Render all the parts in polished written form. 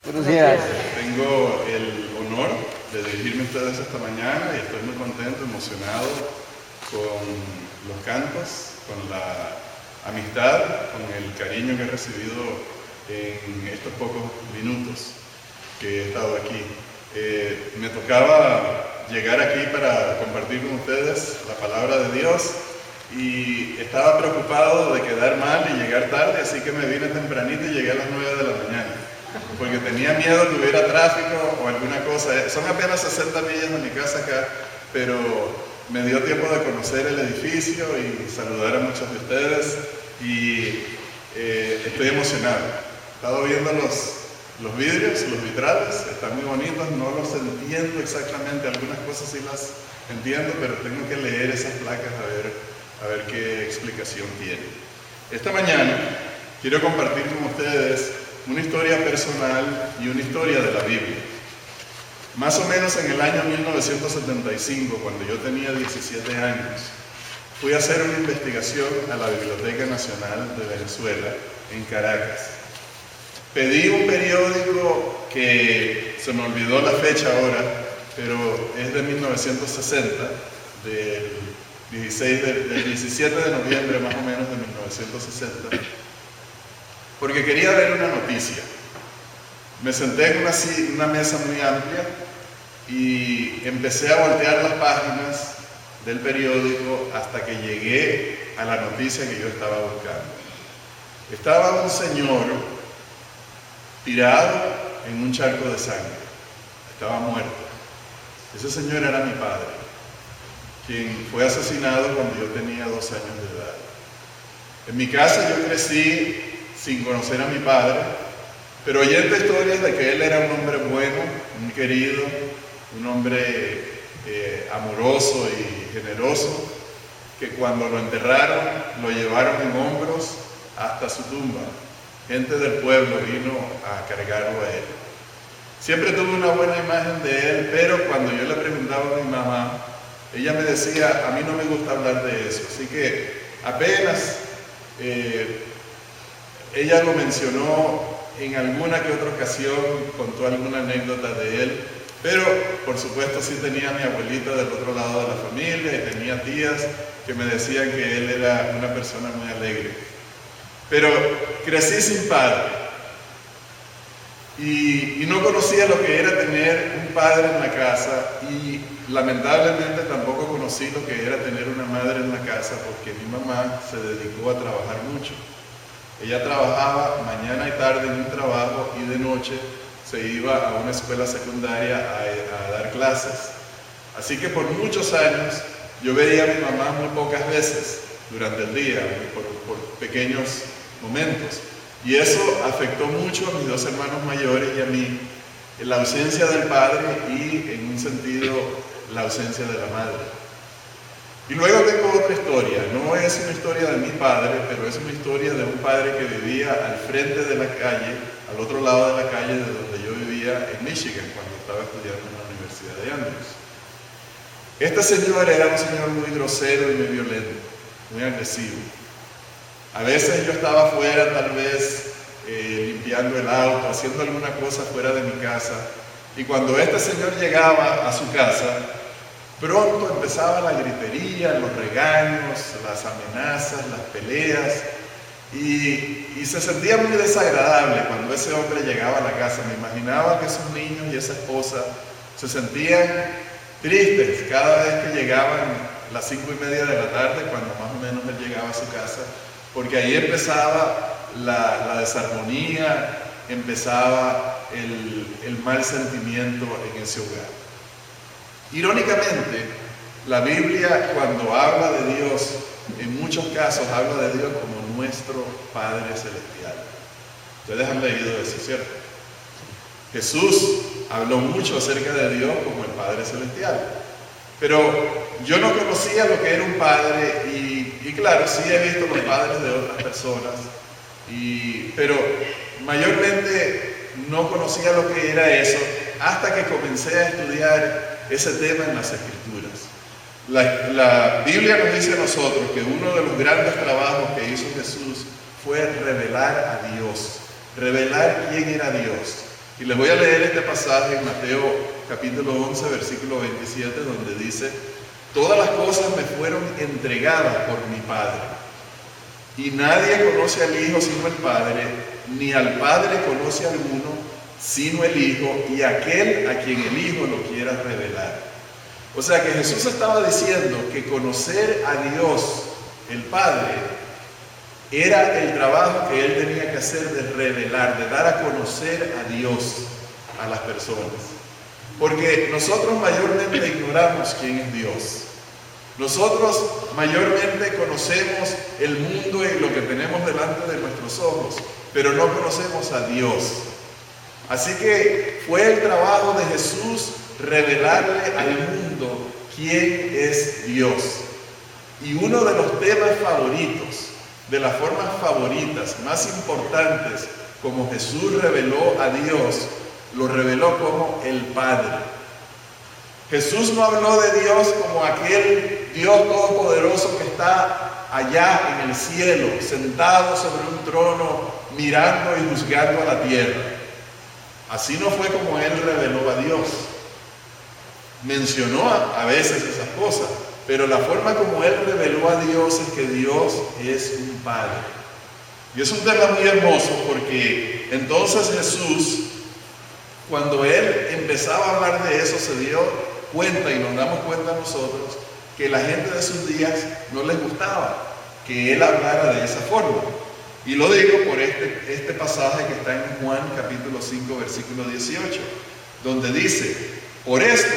Buenos días. Tengo el honor de dirigirme a ustedes esta mañana y estoy muy contento, emocionado con los cantos, con la amistad, con el cariño que he recibido en estos pocos minutos que he estado aquí. Me tocaba llegar aquí para compartir con ustedes la palabra de Dios y estaba preocupado de quedar mal y llegar tarde, así que me vine tempranito y llegué a las 9 de la mañana. Porque tenía miedo que hubiera tráfico o alguna cosa. Son apenas 60 millas de mi casa acá, pero me dio tiempo de conocer el edificio y saludar a muchos de ustedes y estoy emocionado. He estado viendo los vidrios, los vitrales, están muy bonitos, no los entiendo exactamente, algunas cosas sí las entiendo, pero tengo que leer esas placas a ver qué explicación tienen. Esta mañana quiero compartir con ustedes una historia personal y una historia de la Biblia. Más o menos en el año 1975, cuando yo tenía 17 años, fui a hacer una investigación a la Biblioteca Nacional de Venezuela, en Caracas. Pedí un periódico que se me olvidó la fecha ahora, pero es de 1960, del 17 de noviembre más o menos de 1960. Porque quería ver una noticia. Me senté en una mesa muy amplia y empecé a voltear las páginas del periódico hasta que llegué a la noticia que yo estaba buscando. Estaba un señor tirado en un charco de sangre. Estaba muerto. Ese señor era mi padre, quien fue asesinado cuando yo tenía 2 años de edad. En mi casa yo crecí sin conocer a mi padre, pero oyendo historias de que él era un hombre bueno, muy querido, un hombre amoroso y generoso, que cuando lo enterraron, lo llevaron en hombros hasta su tumba. Gente del pueblo vino a cargarlo a él. Siempre tuve una buena imagen de él, pero cuando yo le preguntaba a mi mamá, ella me decía, a mí no me gusta hablar de eso, así que apenas ella lo mencionó en alguna que otra ocasión, contó alguna anécdota de él, pero por supuesto sí tenía a mi abuelita del otro lado de la familia y tenía tías que me decían que él era una persona muy alegre. Pero crecí sin padre y no conocía lo que era tener un padre en la casa y lamentablemente tampoco conocí lo que era tener una madre en la casa porque mi mamá se dedicó a trabajar mucho. Ella trabajaba mañana y tarde en un trabajo y de noche se iba a una escuela secundaria a dar clases. Así que por muchos años yo veía a mi mamá muy pocas veces durante el día, por pequeños momentos. Y eso afectó mucho a mis 2 hermanos mayores y a mí, en la ausencia del padre y en un sentido la ausencia de la madre. Y luego tengo otra historia, no es una historia de mi padre, pero es una historia de un padre que vivía al frente de la calle, al otro lado de la calle de donde yo vivía en Michigan, cuando estaba estudiando en la Universidad de Andrews. Este señor era un señor muy grosero y muy violento, muy agresivo. A veces yo estaba afuera, tal vez limpiando el auto, haciendo alguna cosa fuera de mi casa, y cuando este señor llegaba a su casa, pronto empezaba la gritería, los regaños, las amenazas, las peleas, y se sentía muy desagradable cuando ese hombre llegaba a la casa. Me imaginaba que esos niños y esa esposa se sentían tristes cada vez que llegaban las 5:30 de la tarde, cuando más o menos él llegaba a su casa, porque ahí empezaba la desarmonía, empezaba el mal sentimiento en ese hogar. Irónicamente, la Biblia cuando habla de Dios, en muchos casos habla de Dios como nuestro Padre Celestial. Ustedes han leído eso, ¿cierto? Jesús habló mucho acerca de Dios como el Padre Celestial. Pero yo no conocía lo que era un padre y claro, sí he visto los padres de otras personas, pero mayormente no conocía lo que era eso hasta que comencé a estudiar ese tema en las Escrituras. La Biblia nos dice a nosotros que uno de los grandes trabajos que hizo Jesús fue revelar a Dios, revelar quién era Dios. Y les voy a leer este pasaje en Mateo capítulo 11, versículo 27, donde dice: todas las cosas me fueron entregadas por mi Padre, y nadie conoce al Hijo sino el Padre, ni al Padre conoce a alguno sino el Hijo, y aquel a quien el Hijo lo quiera revelar. O sea que Jesús estaba diciendo que conocer a Dios, el Padre, era el trabajo que Él tenía que hacer de revelar, de dar a conocer a Dios a las personas. Porque nosotros mayormente ignoramos quién es Dios. Nosotros mayormente conocemos el mundo y lo que tenemos delante de nuestros ojos, pero no conocemos a Dios. Así que fue el trabajo de Jesús revelarle al mundo quién es Dios. Y uno de los temas favoritos, de las formas favoritas, más importantes, como Jesús reveló a Dios, lo reveló como el Padre. Jesús no habló de Dios como aquel Dios todopoderoso que está allá en el cielo, sentado sobre un trono, mirando y juzgando a la tierra. Así no fue como Él reveló a Dios. Mencionó a veces esas cosas, pero la forma como Él reveló a Dios es que Dios es un Padre. Y es un tema muy hermoso porque entonces Jesús, cuando Él empezaba a hablar de eso, se dio cuenta, y nos damos cuenta nosotros, que la gente de sus días no les gustaba que Él hablara de esa forma. Y lo digo por este pasaje que está en Juan capítulo 5, versículo 18, donde dice: por esto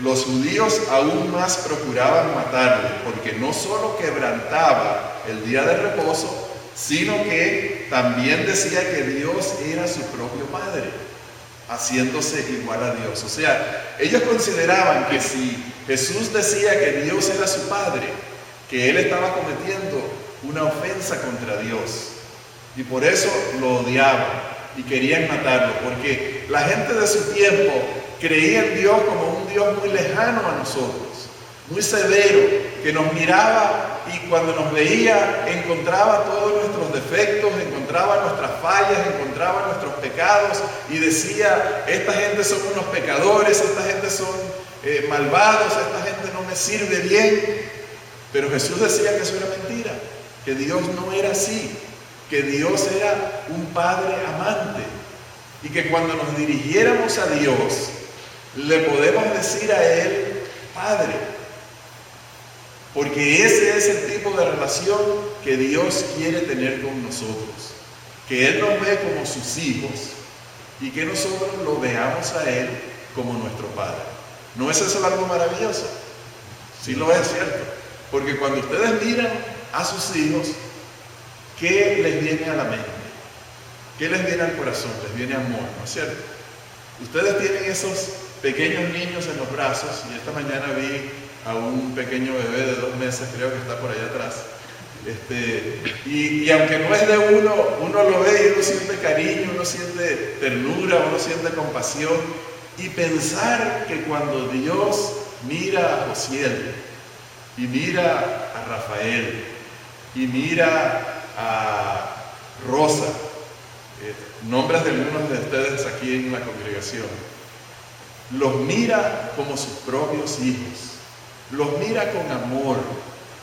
los judíos aún más procuraban matarle, porque no solo quebrantaba el día de reposo, sino que también decía que Dios era su propio Padre, haciéndose igual a Dios. O sea, ellos consideraban que si Jesús decía que Dios era su Padre, que Él estaba cometiendo una ofensa contra Dios. Y por eso lo odiaban y querían matarlo, porque la gente de su tiempo creía en Dios como un Dios muy lejano a nosotros, muy severo, que nos miraba y cuando nos veía encontraba todos nuestros defectos, encontraba nuestras fallas, encontraba nuestros pecados y decía: esta gente son unos pecadores, esta gente son malvados, esta gente no me sirve bien. Pero Jesús decía que eso era mentira, que Dios no era así, que Dios era un Padre amante y que cuando nos dirigiéramos a Dios le podemos decir a Él Padre, porque ese es el tipo de relación que Dios quiere tener con nosotros, que Él nos ve como sus hijos y que nosotros lo veamos a Él como nuestro Padre. ¿No es eso algo maravilloso? Sí lo es, ¿cierto? Porque cuando ustedes miran a sus hijos, ¿qué les viene a la mente? ¿Qué les viene al corazón? Les viene amor, ¿no es cierto? Ustedes tienen esos pequeños niños en los brazos, y esta mañana vi a un pequeño bebé de 2 meses, creo que está por allá atrás. Y aunque no es de uno, uno lo ve y uno siente cariño, uno siente ternura, uno siente compasión. Y pensar que cuando Dios mira a Josiel, y mira a Rafael, y mira a Rosa, nombres de algunos de ustedes aquí en la congregación, los mira como sus propios hijos, los mira con amor,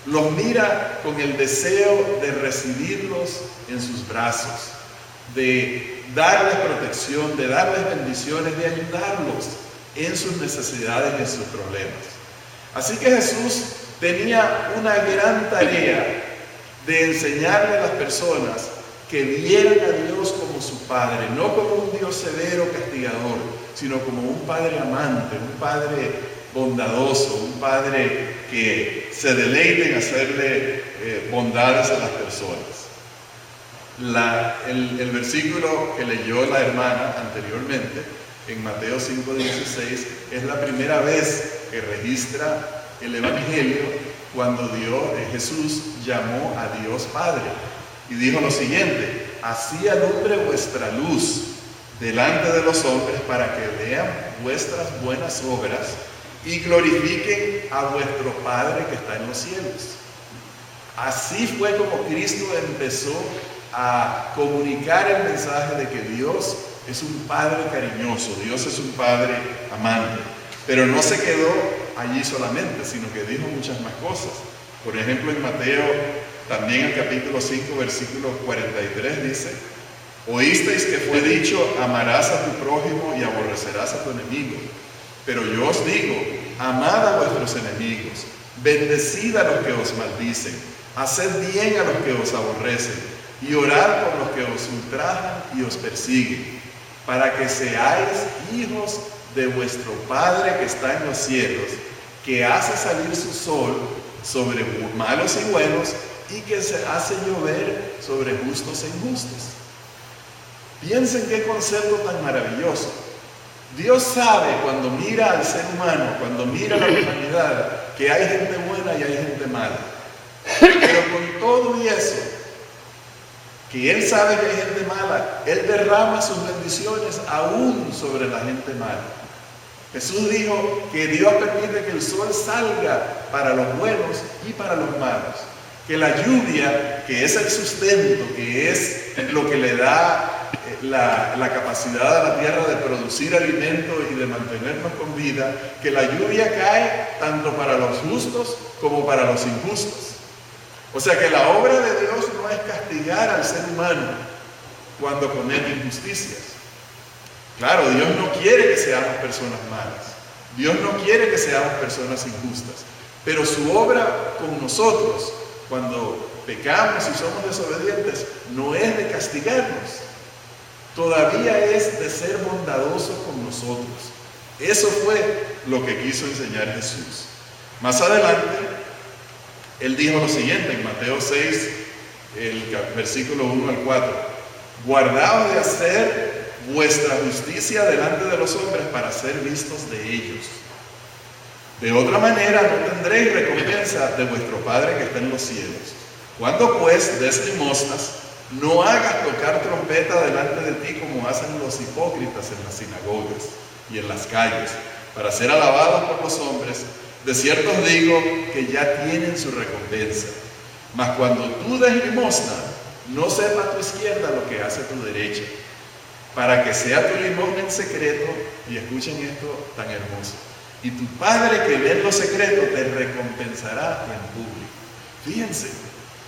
los mira con el deseo de recibirlos en sus brazos, de darles protección, de darles bendiciones, de ayudarlos en sus necesidades y en sus problemas. Así que Jesús tenía una gran tarea de enseñarle a las personas que vieran a Dios como su Padre, no como un Dios severo, castigador, sino como un Padre amante, un Padre bondadoso, un Padre que se deleite en hacerle bondades a las personas. El versículo que leyó la hermana anteriormente, en Mateo 5:16, es la primera vez que registra el Evangelio cuando Jesús llamó a Dios Padre. Y dijo lo siguiente: así alumbre vuestra luz delante de los hombres, para que vean vuestras buenas obras y glorifiquen a vuestro Padre que está en los cielos. Así fue como Cristo empezó a comunicar el mensaje de que Dios es un Padre cariñoso, Dios es un Padre amante. Pero no se quedó allí solamente, sino que dijo muchas más cosas. Por ejemplo, en Mateo, también el capítulo 5, versículo 43 dice: oísteis que fue dicho, amarás a tu prójimo y aborrecerás a tu enemigo. Pero yo os digo, amad a vuestros enemigos, bendecid a los que os maldicen, haced bien a los que os aborrecen, y orad por los que os ultrajan y os persiguen, para que seáis hijos de vuestro Padre que está en los cielos, que hace salir su sol sobre malos y buenos, y que se hace llover sobre justos e injustos. Piensen qué concepto tan maravilloso. Dios sabe cuando mira al ser humano, cuando mira a la humanidad, que hay gente buena y hay gente mala. Pero con todo y eso, que Él sabe que hay gente mala, Él derrama sus bendiciones aún sobre la gente mala. Jesús dijo que Dios permite que el sol salga para los buenos y para los malos. Que la lluvia, que es el sustento, que es lo que le da la capacidad a la tierra de producir alimento y de mantenernos con vida, que la lluvia cae tanto para los justos como para los injustos. O sea que la obra de Dios no es castigar al ser humano cuando comete injusticias. Claro, Dios no quiere que seamos personas malas. Dios no quiere que seamos personas injustas. Pero su obra con nosotros, cuando pecamos y somos desobedientes, no es de castigarnos. Todavía es de ser bondadoso con nosotros. Eso fue lo que quiso enseñar Jesús. Más adelante, Él dijo lo siguiente en Mateo 6, el versículo 1 al 4. Guardaos de hacer vuestra justicia delante de los hombres para ser vistos de ellos. De otra manera no tendréis recompensa de vuestro Padre que está en los cielos. Cuando pues des limosnas, no hagas tocar trompeta delante de ti como hacen los hipócritas en las sinagogas y en las calles, para ser alabados por los hombres. De cierto os digo que ya tienen su recompensa. Mas cuando tú des limosna, no sepa tu izquierda lo que hace tu derecha, para que sea tu limosna en secreto, y escuchen esto tan hermoso, y tu Padre que ve en lo secreto te recompensará en público. Fíjense,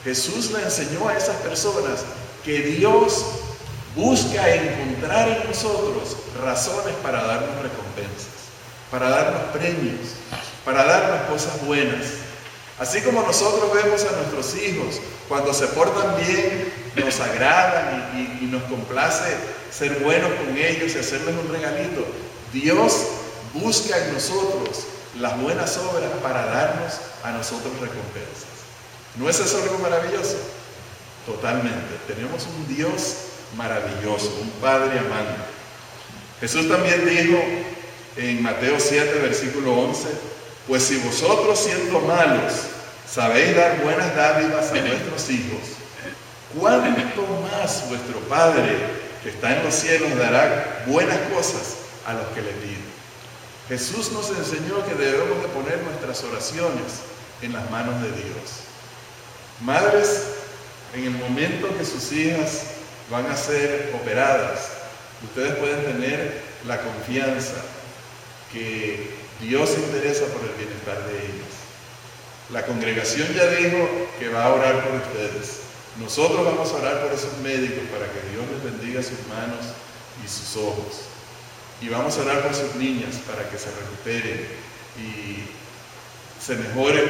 Jesús le enseñó a esas personas que Dios busca encontrar en nosotros razones para darnos recompensas, para darnos premios, para darnos cosas buenas. Así como nosotros vemos a nuestros hijos, cuando se portan bien, nos agradan y nos complace ser buenos con ellos y hacerles un regalito. Dios busca en nosotros las buenas obras para darnos a nosotros recompensas. ¿No es eso algo maravilloso? Totalmente. Tenemos un Dios maravilloso, un Padre amante. Jesús también dijo en Mateo 7, versículo 11, pues si vosotros siendo malos sabéis dar buenas dádivas a vuestros hijos, ¿cuánto más vuestro Padre que está en los cielos dará buenas cosas a los que le piden? Jesús nos enseñó que debemos de poner nuestras oraciones en las manos de Dios. Madres, en el momento que sus hijas van a ser operadas, ustedes pueden tener la confianza que Dios se interesa por el bienestar de ellas. La congregación ya dijo que va a orar por ustedes. Nosotros vamos a orar por esos médicos para que Dios les bendiga sus manos y sus ojos. Y vamos a orar por sus niñas para que se recuperen y se mejoren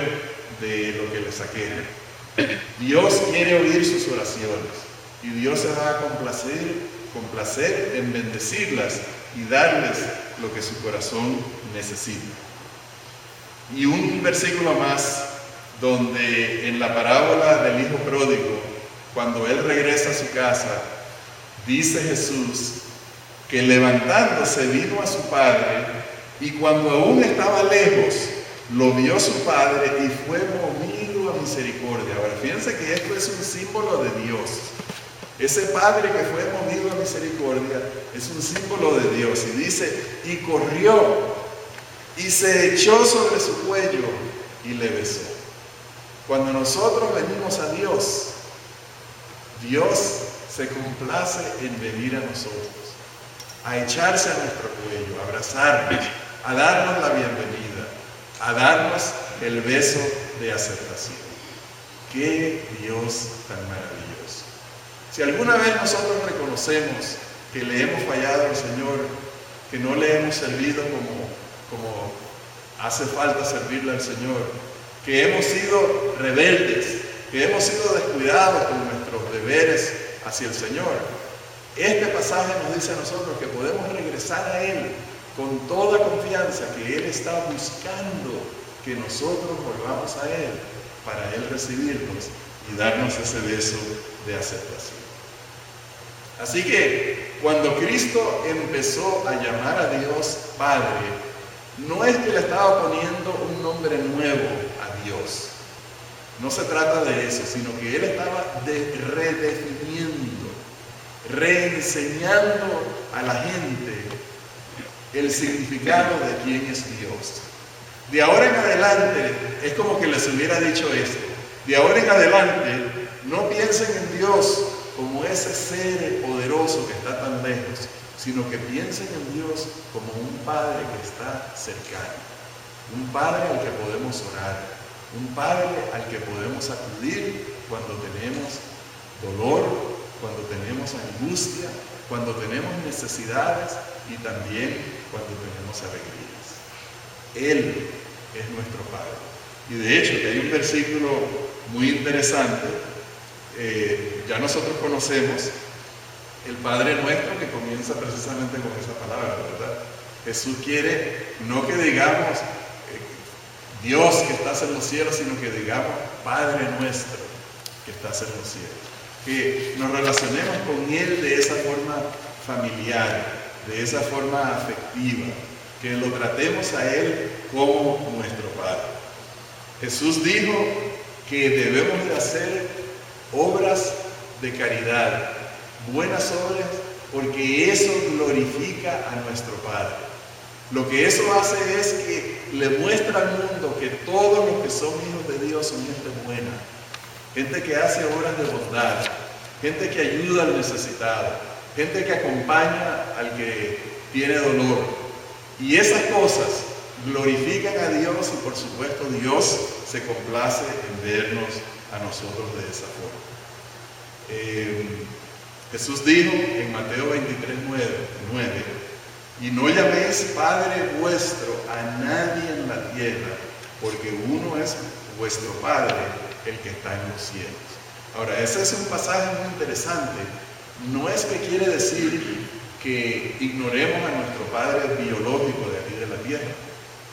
de lo que les aqueja. Dios quiere oír sus oraciones y Dios se va a complacer en bendecirlas y darles lo que su corazón necesita. Y un versículo más, donde en la parábola del hijo pródigo, cuando él regresa a su casa, dice Jesús que levantándose vino a su padre, y cuando aún estaba lejos, lo vio su padre y fue movido a misericordia. Ahora, fíjense que esto es un símbolo de Dios. Ese padre que fue movido a misericordia es un símbolo de Dios. Y dice, y corrió y se echó sobre su cuello y le besó. Cuando nosotros venimos a Dios, Dios se complace en venir a nosotros. a echarse a nuestro cuello, a abrazarnos, a darnos la bienvenida, a darnos el beso de aceptación. ¡Qué Dios tan maravilloso! Si alguna vez nosotros reconocemos que le hemos fallado al Señor, que no le hemos servido como hace falta servirle al Señor, que hemos sido rebeldes, que hemos sido descuidados con nuestros deberes hacia el Señor, este pasaje nos dice a nosotros que podemos regresar a Él con toda confianza, que Él está buscando que nosotros volvamos a Él para Él recibirnos y darnos ese beso de aceptación. Así que cuando Cristo empezó a llamar a Dios Padre, no es que le estaba poniendo un nombre nuevo a Dios. No se trata de eso, sino que Él estaba redefiniendo, reenseñando a la gente el significado de quién es Dios. De ahora en adelante, es como que les hubiera dicho esto. De ahora en adelante, no piensen en Dios como ese ser poderoso que está tan lejos, sino que piensen en Dios como un Padre que está cercano, un Padre al que podemos orar, un Padre al que podemos acudir cuando tenemos dolor, cuando tenemos angustia, cuando tenemos necesidades y también cuando tenemos alegrías. Él es nuestro Padre. Y de hecho, que hay un versículo muy interesante, ya nosotros conocemos el Padre Nuestro, que comienza precisamente con esa palabra, ¿verdad? Jesús quiere no que digamos Dios que estás en los cielos, sino que digamos Padre Nuestro que estás en los cielos. Que nos relacionemos con Él de esa forma familiar, de esa forma afectiva, que lo tratemos a Él como nuestro Padre. Jesús dijo que debemos de hacer obras de caridad, buenas obras, porque eso glorifica a nuestro Padre. Lo que eso hace es que le muestra al mundo que todos los que son hijos de Dios son gente buena, gente que hace obras de bondad, gente que ayuda al necesitado, gente que acompaña al que tiene dolor. Y esas cosas glorifican a Dios y por supuesto Dios se complace en vernos a nosotros de esa forma. Jesús dijo en Mateo 23:9, y no llaméis Padre vuestro a nadie en la tierra, porque uno es vuestro Padre, el que está en los cielos. Ahora, ese es un pasaje muy interesante. No es que quiere decir que ignoremos a nuestro Padre biológico de aquí de la tierra,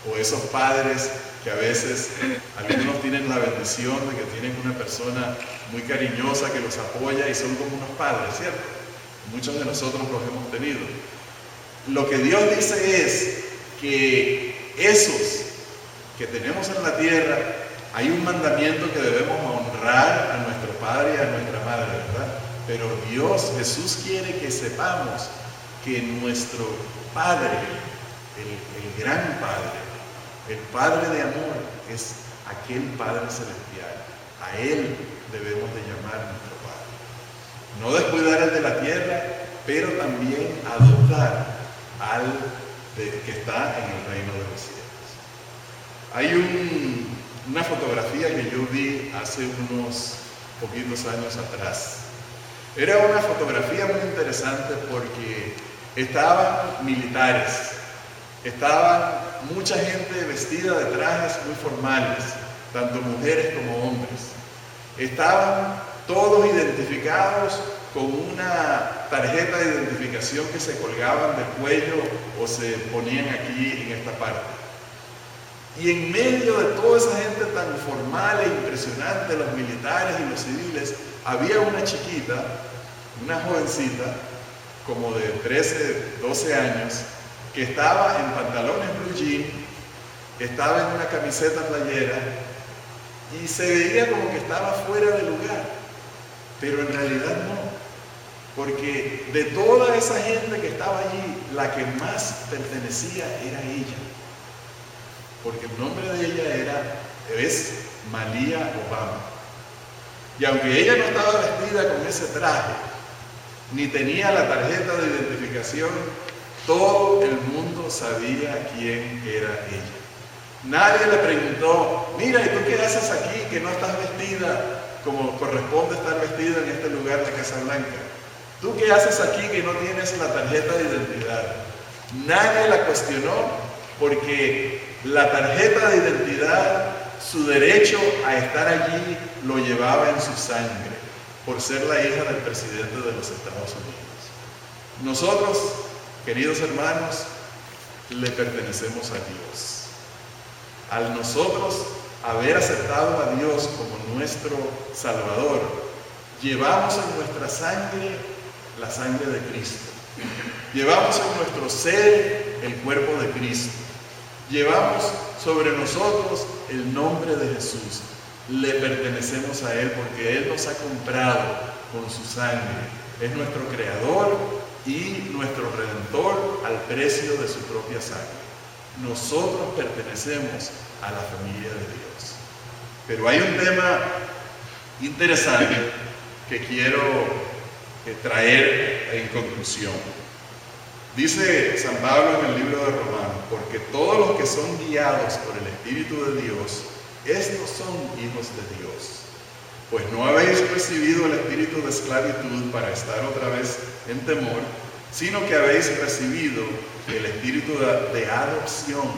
o esos padres que a veces algunos tienen la bendición de que tienen una persona muy cariñosa que los apoya y son como unos padres, ¿cierto? Muchos de nosotros los hemos tenido. Lo que Dios dice es que esos que tenemos en la tierra, hay un mandamiento que debemos honrar a nuestro padre y a nuestra madre, ¿verdad? Pero Dios, Jesús quiere que sepamos que nuestro Padre, el gran Padre, el Padre de amor, es aquel Padre celestial. A Él debemos de llamar nuestro Padre. No descuidar el de la tierra, pero también adoptar al que está en el reino de los cielos. Hay una fotografía que yo vi hace unos poquitos años atrás. Era una fotografía muy interesante porque estaban militares, estaban mucha gente vestida de trajes muy formales, tanto mujeres como hombres. Estaban todos identificados con una tarjeta de identificación que se colgaban del cuello o se ponían aquí en esta parte. Y en medio de toda esa gente tan formal e impresionante, los militares y los civiles, había una chiquita, una jovencita, como de 13, 12 años, que estaba en pantalones blue jean, estaba en una camiseta playera y se veía como que estaba fuera de lugar, pero en realidad no, porque de toda esa gente que estaba allí, la que más pertenecía era ella, porque el nombre de ella es Malia Obama. Y aunque ella no estaba vestida con ese traje, ni tenía la tarjeta de identificación todo el mundo sabía quién era ella. Nadie le preguntó, mira, ¿y tú qué haces aquí que no estás vestida como corresponde estar vestida en este lugar de Casablanca? ¿Tú qué haces aquí que no tienes la tarjeta de identidad? Nadie la cuestionó porque la tarjeta de identidad, su derecho a estar allí lo llevaba en su sangre por ser la hija del presidente de los Estados Unidos. Nosotros, queridos hermanos, le pertenecemos a Dios. Al nosotros haber aceptado a Dios como nuestro Salvador, llevamos en nuestra sangre la sangre de Cristo. Llevamos en nuestro ser el cuerpo de Cristo. Llevamos sobre nosotros el nombre de Jesús. Le pertenecemos a Él porque Él nos ha comprado con su sangre. Es nuestro Creador y nuestro Redentor al precio de su propia sangre. Nosotros pertenecemos a la familia de Dios. Pero hay un tema interesante que quiero traer en conclusión. Dice San Pablo en el libro de Romanos, porque todos los que son guiados por el Espíritu de Dios, estos son hijos de Dios. Pues no habéis recibido el espíritu de esclavitud para estar otra vez en temor, sino que habéis recibido el espíritu de adopción.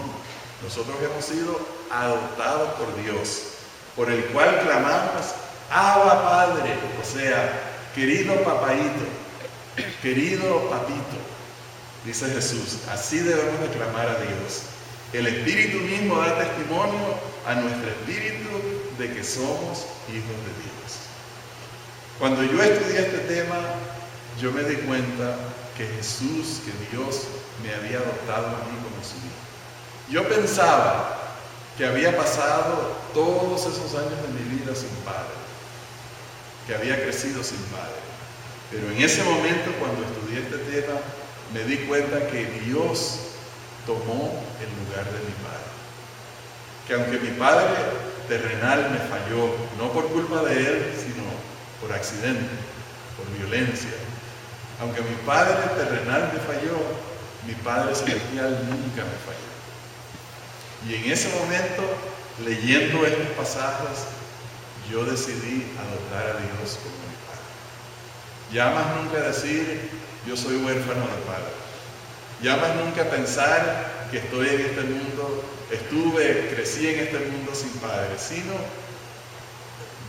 Nosotros hemos sido adoptados por Dios, por el cual clamamos, Abba Padre, o sea, querido papaíto, querido papito. Dice Jesús, así debemos de clamar a Dios. El Espíritu mismo da testimonio a nuestro espíritu de que somos hijos de Dios. Cuando yo estudié este tema, yo me di cuenta que Jesús, que Dios me había adoptado a mí como su hijo. Yo pensaba que había pasado todos esos años de mi vida sin padre, que había crecido sin padre. Pero en ese momento, cuando estudié este tema, me di cuenta que Dios tomó el lugar de mi padre. Que aunque mi padre terrenal me falló, no por culpa de él, sino por accidente, por violencia. Aunque mi padre terrenal me falló, mi Padre Celestial nunca me falló. Y en ese momento, leyendo estos pasajes, yo decidí adoptar a Dios como mi Padre. Ya más nunca decir, yo soy huérfano de padre. Ya más nunca pensar que estoy en este mundo, crecí en este mundo sin padre, sino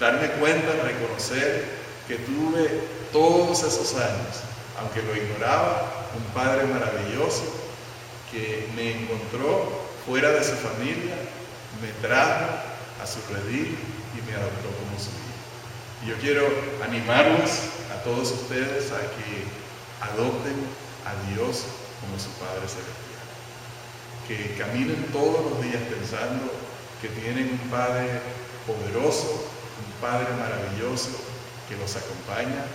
darme cuenta, reconocer que tuve todos esos años, aunque lo ignoraba, un Padre maravilloso que me encontró fuera de su familia, me trajo a su redil y me adoptó como su hijo. Y yo quiero animarlos a todos ustedes a que adopten a Dios como su Padre Celestial. Que caminen todos los días pensando que tienen un Padre poderoso, un Padre maravilloso que los acompaña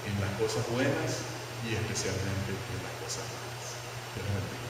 en las cosas buenas y especialmente en las cosas malas. Dios bendiga.